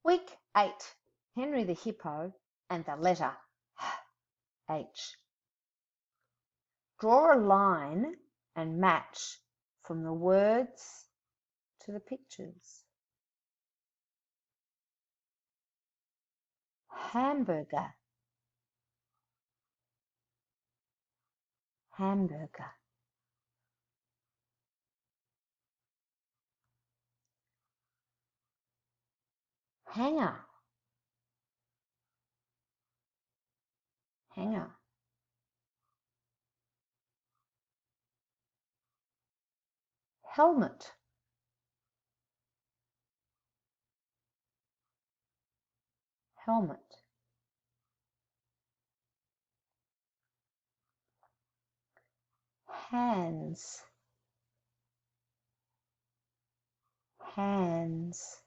Week 8, Henry the Hippo and the letter H. Draw a line and match from the words to the pictures. Hamburger, hamburger. Hanger, hanger. Helmet, helmet. Hands, hands.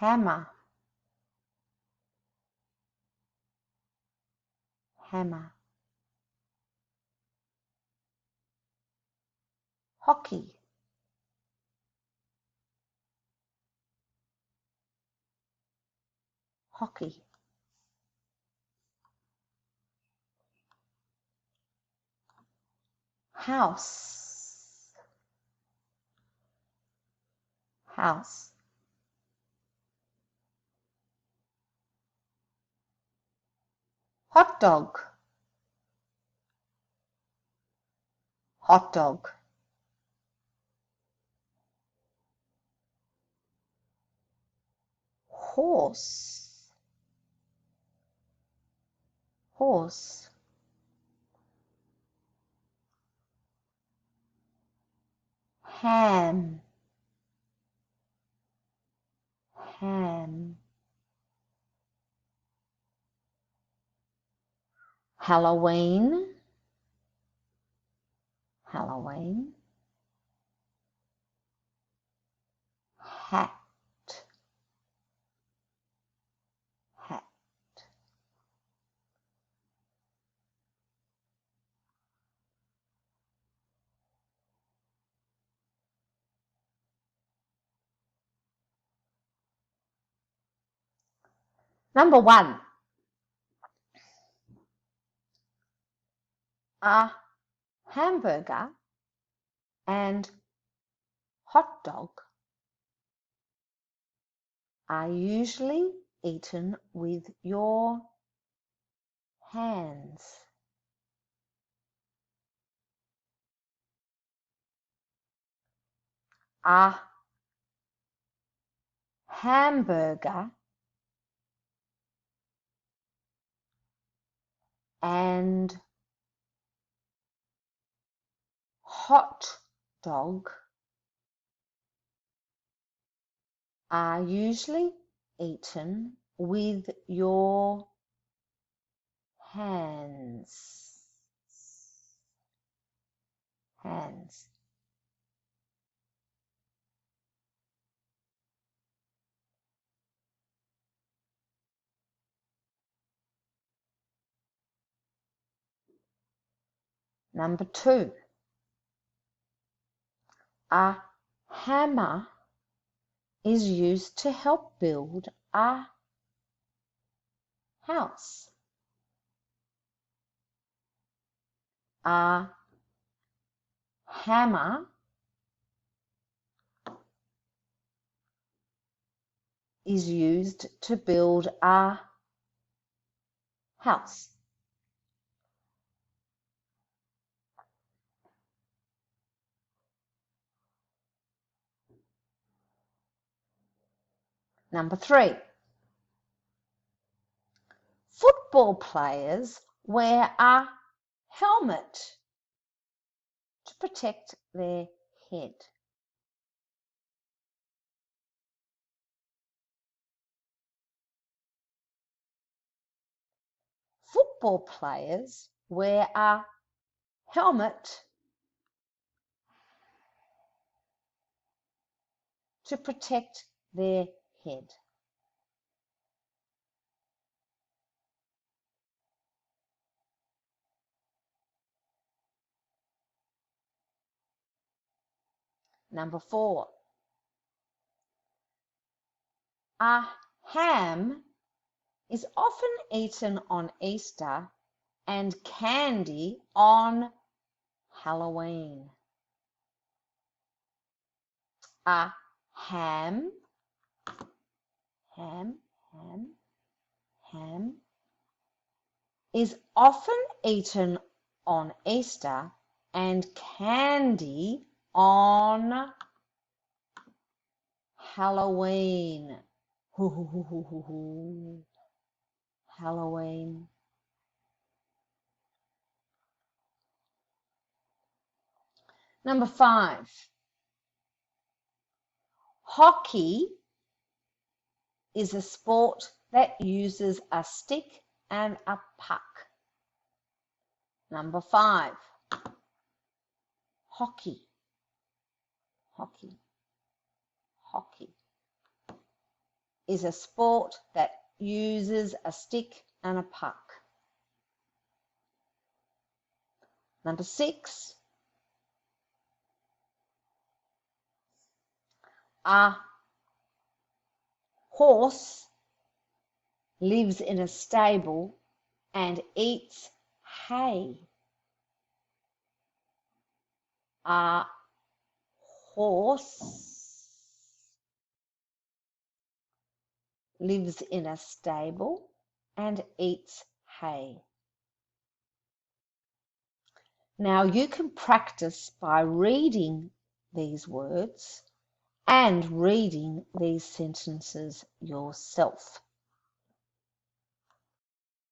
Hammer, hammer. Hockey, hockey. House, house. Hot dog, hot dog. Horse, horse. Ham, ham. Halloween, Halloween. Hat, hat. Number 1. A hamburger and hot dog are usually eaten with your hands. A hamburger and hot dog are usually eaten with your hands. Hands. Number 2. A hammer is used to help build a house. A hammer is used to build a house. Number 3. Football players wear a helmet to protect their head. Football players wear a helmet to protect their head. Number 4. A ham is often eaten on Easter and candy on Halloween. A ham is often eaten on Easter and candy on Halloween. Halloween. Number 5. Hockey is a sport that uses a stick and a puck. Number 5. Hockey is a sport that uses a stick and a puck. Number 6. A horse lives in a stable and eats hay. A horse lives in a stable and eats hay. Now you can practice by reading these words and reading these sentences yourself.